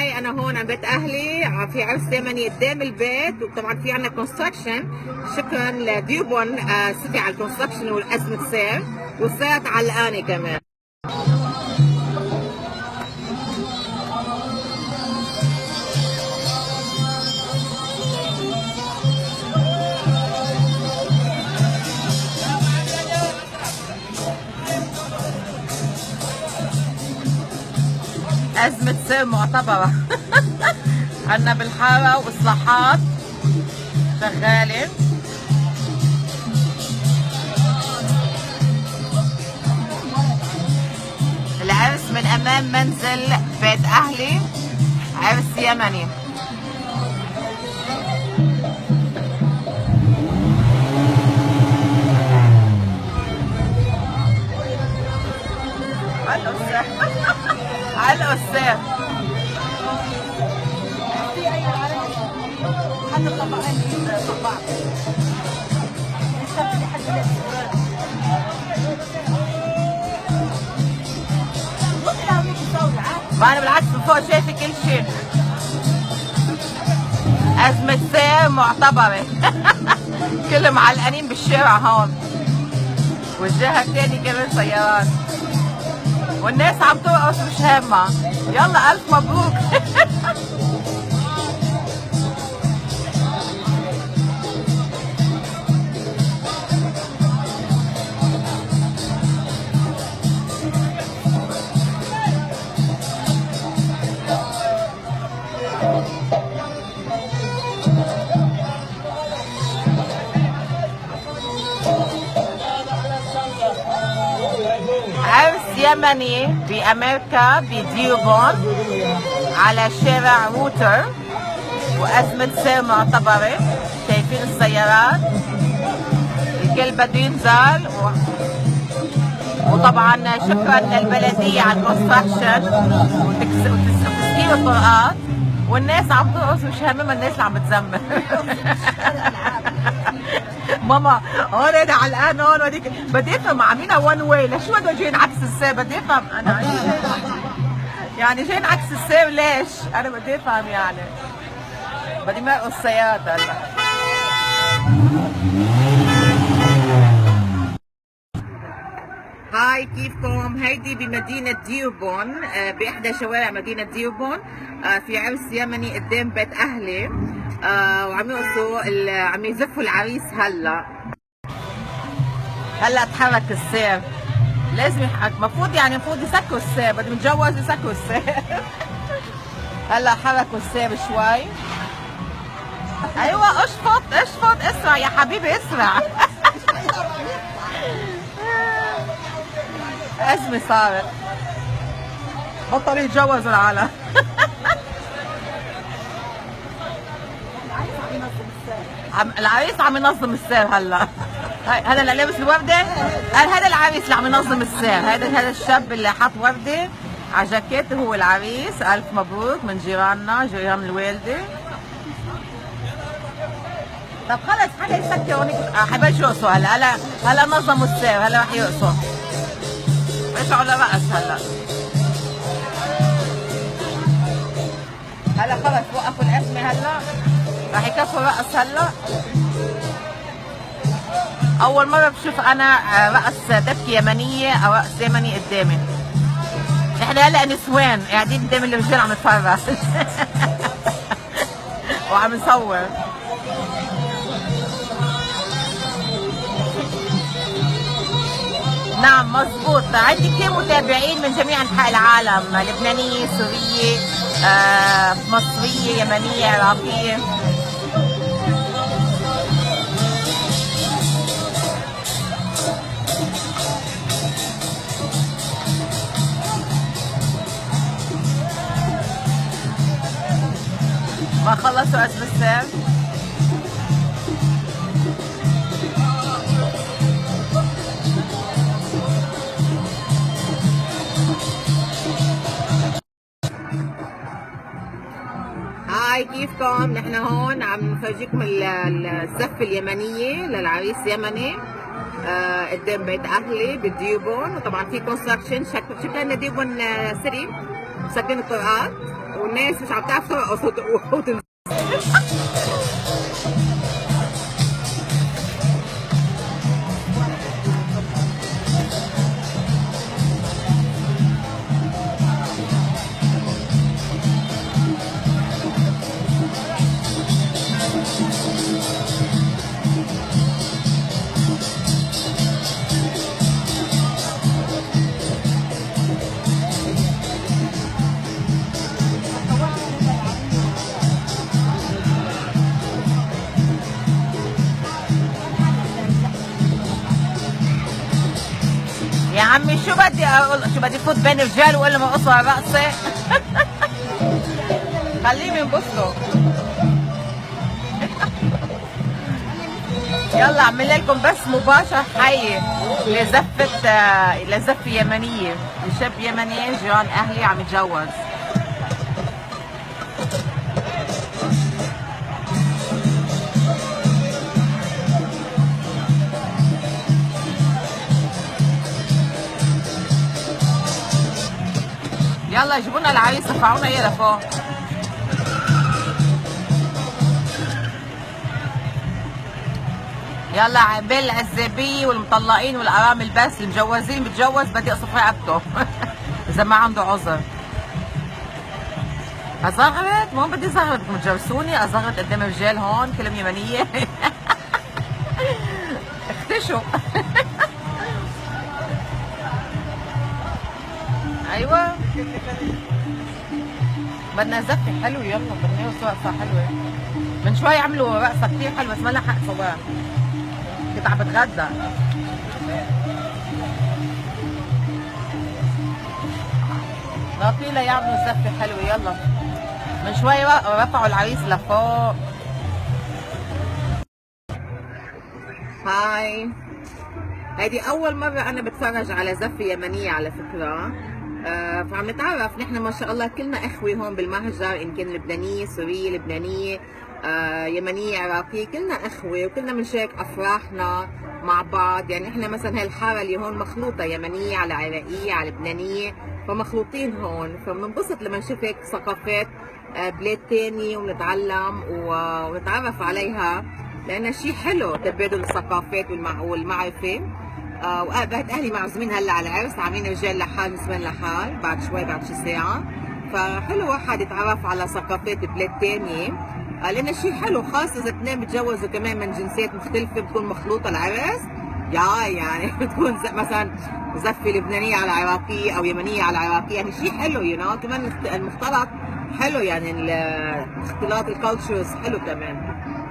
هاي انا هون عند بيت اهلي في عرس يمني قدام البيت، وطبعا في عندنا كونستراكشن. شكرا لديوبون سيتي على الكونستراكشن والازمه سير، والسيارات علقانه كمان. أزمة سير معتبرة. عنا بالحارة وإصلاحات شغالة. العرس من أمام منزل بيت أهلي، عرس يمني. على الأستاذ حد الطبقين طباع وانا بالعكس من فوق شايفه كل شيء. أزمة سير معتبرة. كلهم معلقانين بالشارع هون، والجهة الثانية كمان سيارات، والناس عم ترقص مش هامة. يلا ألف مبروك. عرس يمني بأمريكا بديوبون على شارع روتر، وأزمة سير معتبرة. شايفين السيارات، الكل بده ينزل. وطبعا شكرا للبلدية على الكونستراكشن وتسكير الطرقات، والناس عم ترقص مش هاممها الناس اللي عم بتزمر. ماما هون هيدا علقان هون وهديك. بدي افهم عاملينها وان واي، ليش بدهم جايين عكس السير؟ بدي افهم انا يعني جايين عكس السير ليش؟ انا بدي افهم يعني. بدي مرقص السيارات هلا. هاي كيفكم؟ هيدي بمدينة ديوبون، بإحدى شوارع مدينة ديوبون. في عرس يمني قدام بيت أهلي، وعم يقصوا عم يزفوا العريس. هلا تحرك السير، لازم يحرك. المفروض يعني المفروض يسكروا السير، بدهم يتجوزوا يسكروا السير. هلا حركوا السير شوي. ايوه اشفط اشفط، اسرع يا حبيبي اسرع. أزمة صارت، بطلوا يتجوزوا العالم. العريس عم ينظم السير هلا. هذا اللي لابس الوردة، هذا العريس اللي عم ينظم السير. هذا الشاب اللي حط وردة على جاكيته هو العريس. ألف مبروك من جيراننا، جيران الوالدة. طب خلص حدا يسكر هونيك. حبايبي يرقصوا هلا نظموا السير، هلا رح يرقصوا. رجعوا لرقص هلا خلص وقفوا الأزمة. هلا رح يكفوا رقص. هلا أول مرة بشوف أنا رقص دبكة يمنية أو رقص يمني قدامي. إحنا هلا نسوان قاعدين قدام الرجال عم نتفرج. وعم نصور. نعم مظبوط، عندي كثير متابعين من جميع انحاء العالم، لبنانيه، سوريه، مصريه، يمنيه، عراقيه. ما خلصوا أزمة السير. هاي كيفكم؟ نحن هون عم نفرجيكم الزفة اليمنية للعريس يمني قدام بيت أهلي بديوبون. وطبعا في كونستراكشن، شكلنا ديوبون سيتي مسكرين الطرقات. والناس مش عم تعرف ترقص وتنزل. يا عمي شو بدي اقول، شو بدي فوت بين رجال واقول لهم ارقصوا على رقصه؟ خليهم ينبسطوا. يلا اعمل لكم بس مباشر حي لزفه يمنيه، لشاب يمني جيران اهلي عم يتجوز. يلا جيبوا لنا العريس، رفعونا اياه لفوق. يلا عبال الزبيه والمطلقين والارامل، بس المجوزين بتجوز بدي اقصف رقبته اذا ما عنده عذر. ازغرت؟ مو بدي زغرت، بدكم تجوزوني ازغرت قدام رجال هون كلهم يمنيه؟ اختشوا. ايوه بدنا زفه حلو، يلا بدنا نرقص رقصه حلوه. من شوي عملوا رقصه كثير حلوه بس ما لحقت صورها، كنت عم بتغدى. لطيلة يعملوا زفه حلوه. يلا من شوي رفعوا العريس لفوق. هاي، هيدي أول مرة أنا بتفرج على زفة يمنية على فكرة. فعم نتعرف نحن ما شاء الله كلنا إخوة هون بالمهجر، إن كان لبنانية سورية لبنانية يمنية عراقية، كلنا إخوة وكلنا بنشارك أفراحنا مع بعض. يعني إحنا مثلا هالحارة اللي هون مخلوطة يمنية على عراقية على لبنانية، فمخلوطين هون، فبننبسط لما نشوف هيك ثقافات بلاد تانية ونتعلم ونتعرف عليها، لأنها شيء حلو تبادل الثقافات والمعرفة. وبعد أهلي معزومين هلا على العرس، عاملين رجال لحال نسوان لحال بعد شوي، بعد شي ساعة. فحلو واحد يتعرف على ثقافات بلاد تانية، لأنه شيء حلو، خاصة إذا اثنين بتجوزوا كمان من جنسيات مختلفة، بتكون مخلوطة العرس. يعني بتكون مثلا زفة لبنانية على عراقية أو يمنية على عراقية، يعني شيء حلو كمان المختلط حلو، يعني اختلاط الكالتشرز حلو كمان.